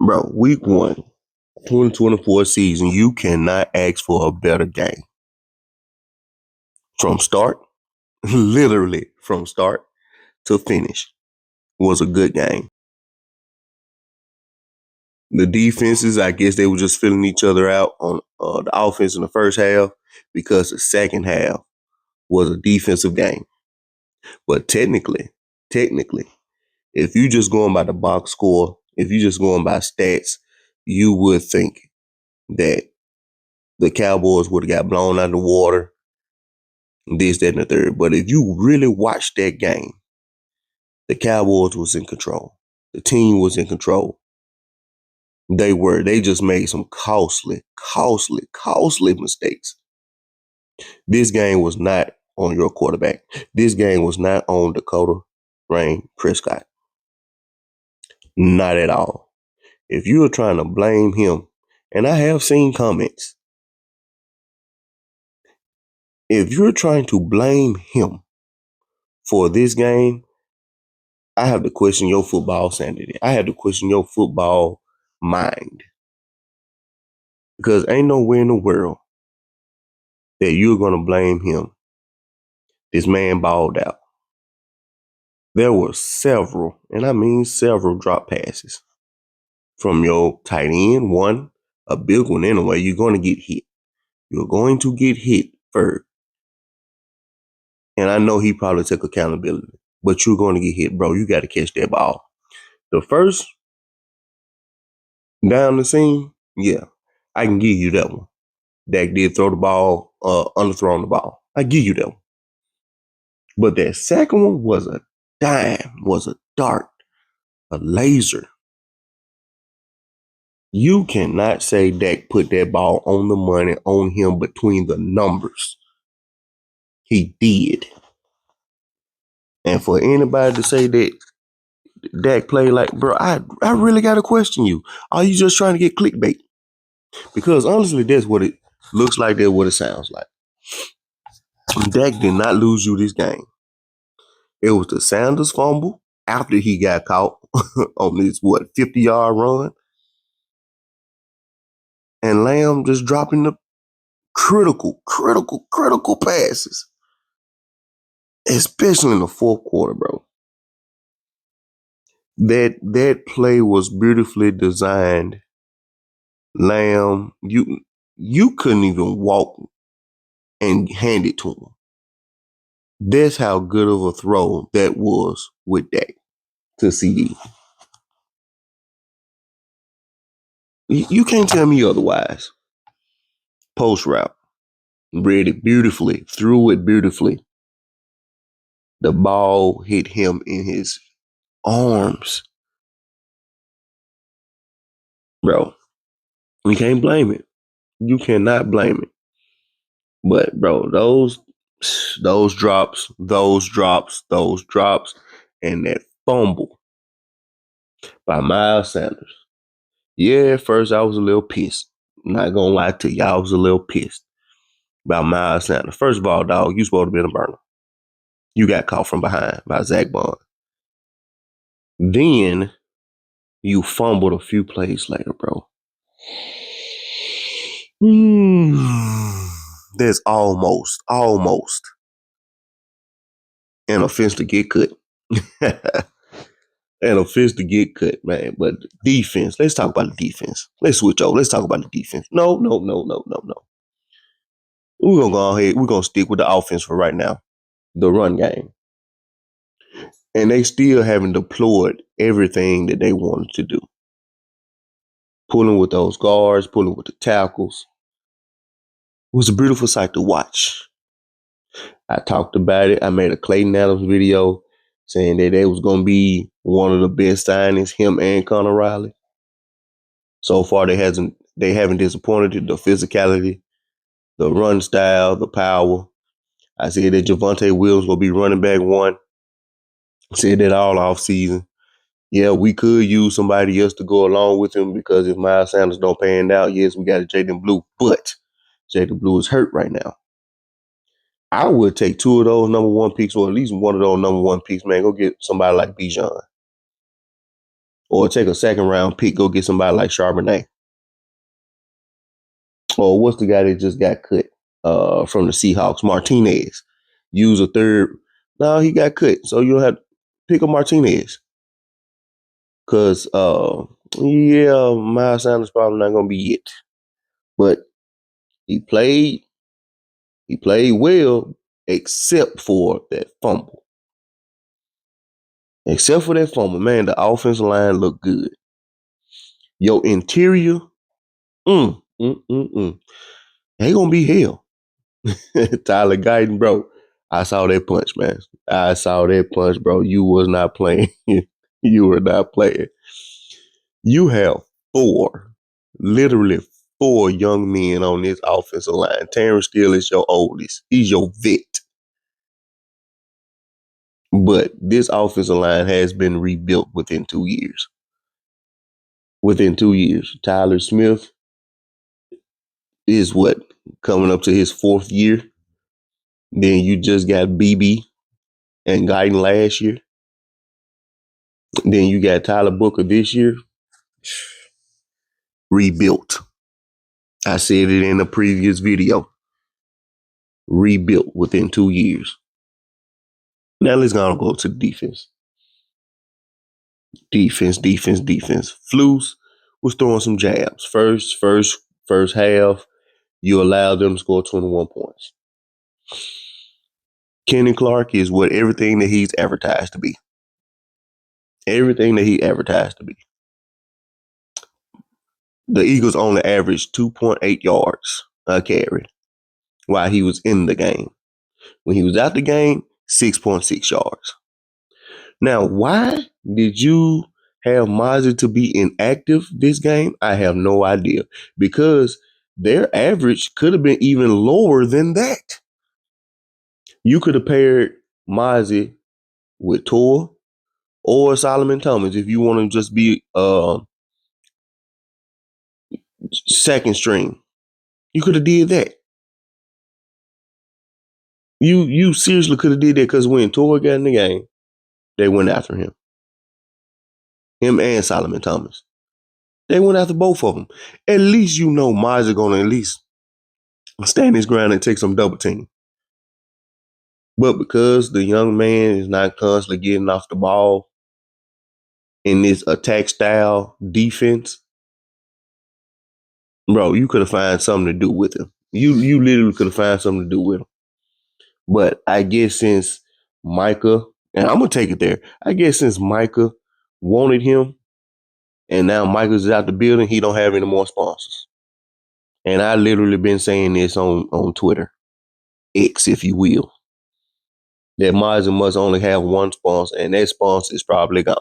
Bro, week 1, 2024 season, you cannot ask for a better game. From start, literally from start to finish, was a good game. The defenses, I guess they were just filling each other out on the offense in the first half because the second half was a defensive game. But technically, if you just going by the box score, if you just going by stats, you would think that the Cowboys would have got blown out of the water, this, that, and the third. But if you really watch that game, the Cowboys was in control. The team was in control. They just made some costly mistakes. This game was not on your quarterback. This game was not on Dakota Rain Prescott. Not at all. If you are trying to blame him, and I have seen comments, if you're trying to blame him for this game, I have to question your football sanity. I have to question your football mind. Because ain't no way in the world that you're going to blame him. This man balled out. There were several, and I mean several, drop passes from your tight end. One, a big one anyway. You're going to get hit. You're going to get hit first. And I know he probably took accountability, but you're going to get hit, bro. You got to catch that ball. The first down the seam, yeah, I can give you that one. Dak did throw the ball, underthrown the ball. I give you that one. But that second one was a dime, was a dart, a laser. You cannot say Dak put that ball on the money on him between the numbers. He did. And for anybody to say that Dak played like, bro, I really got to question you. Are you just trying to get clickbait? Because honestly, that's what it looks like. That's what it sounds like. Dak did not lose you this game. It was the Sanders fumble after he got caught on this, 50-yard run. And Lamb just dropping the critical passes. Especially in the fourth quarter, bro. That play was beautifully designed. Lamb, you couldn't even walk and hand it to him. That's how good of a throw that was with Dak to CD. You can't tell me otherwise. Post route. Read it beautifully. Threw it beautifully. The ball hit him in his arms. Bro, you can't blame it. You cannot blame it. But, bro, those drops, and that fumble by Miles Sanders. Yeah, at first I was a little pissed. Not gonna lie to you, I was a little pissed about Miles Sanders. First of all, dog, you supposed to be in a burner. You got caught from behind by Zach Bond. Then you fumbled a few plays later, bro. There's almost an offense to get cut. An offense to get cut, man. But defense, let's talk about the defense. Let's switch over. Let's talk about the defense. No. We're going to go ahead. We're going to stick with the offense for right now. The run game. And they still haven't deployed everything that they wanted to do. Pulling with those guards, pulling with the tackles. It was a beautiful sight to watch. I talked about it. I made a Clayton Adams video saying that they was going to be one of the best signings, him and Connor Riley. So far, they haven't disappointed. The physicality, the run style, the power. I said that Javonte Williams will be running back 1. I said that all off season. Yeah, we could use somebody else to go along with him because if Miles Sanders don't pan out, yes, we got a Jaden Blue, but Jaden Blue is hurt right now. I would take 2 of those number 1 picks or at least one of those number 1 picks, man. Go get somebody like Bijan. Or take a second round pick, go get somebody like Charbonnet. Or what's the guy that just got cut from the Seahawks? Martinez. Use a third. No, he got cut. So you don't have to pick up Martinez. Because, yeah, Miles Sanders probably not going to be it. But he played well, except for that fumble. Except for that fumble, man, the offensive line looked good. Your interior, They gonna be hell. Tyler Guyton, bro. I saw that punch, man. I saw that punch, bro. You was not playing. You were not playing. You have literally four young men on this offensive line. Terrence Steele is your oldest. He's your vet. But this offensive line has been rebuilt within 2 years. Within 2 years. Tyler Smith is coming up to his 4th year. Then you just got BB and Guyton last year. Then you got Tyler Booker this year. Rebuilt. I said it in the previous video. Rebuilt within 2 years. Now let's go to the defense. Defense. Flus was throwing some jabs. First half, you allowed them to score 21 points. Kenny Clark is everything that he's advertised to be. Everything that he advertised to be. The Eagles only averaged 2.8 yards a carry while he was in the game. When he was out the game, 6.6 yards. Now, why did you have Mozzie to be inactive this game? I have no idea. Because their average could have been even lower than that. You could have paired Mozzie with Tor or Solomon Thomas if you want to just be second string. You could have did that. You seriously could have did that because when Tor got in the game, they went after him. Him and Solomon Thomas. They went after both of them. At least you know Mozzie going to at least stand his ground and take some double team. But because the young man is not constantly getting off the ball in this attack style defense, bro, you could have found something to do with him. You literally could have found something to do with him. But I guess since Micah, and I'm going to take it there, I guess since Micah wanted him, and now Micah's out the building, he don't have any more sponsors. And I literally been saying this on Twitter, X, if you will, that Mozzie must only have one sponsor, and that sponsor is probably gone.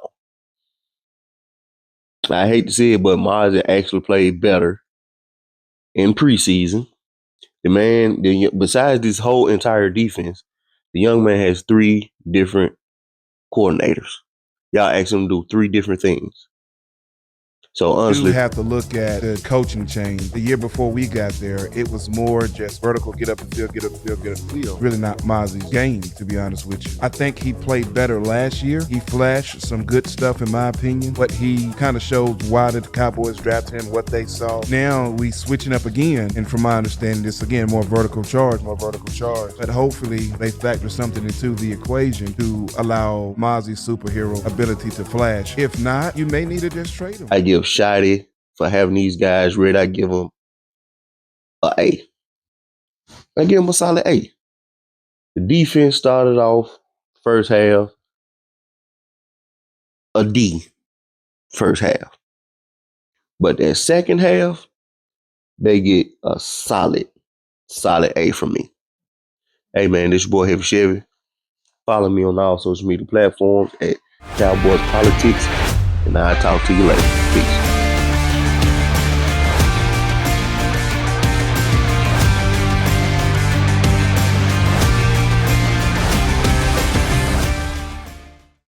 I hate to say it, but Mozzie actually played better in preseason. Besides this whole entire defense, the young man has 3 different coordinators. Y'all asked him to do 3 different things. So honestly, you have to look at the coaching change. The year before we got there, it was more just vertical, get up and field, get up and field, get up and field. Really not Mozzie's game, to be honest with you. I think he played better last year. He flashed some good stuff, in my opinion, but he kind of showed why did the Cowboys draft him, what they saw. Now we switching up again, and from my understanding, this again, more vertical charge. But hopefully they factor something into the equation to allow Mozzie's superhero ability to flash. If not, you may need to just trade him. I give Shotty for having these guys ready. I give them an A. I give them a solid A. The defense started off first half a D first half. But that second half, they get a solid A from me. Hey man, this your boy Heavy Chevy. Follow me on all social media platforms at Cowboys Politics, and I'll talk to you later. Peace.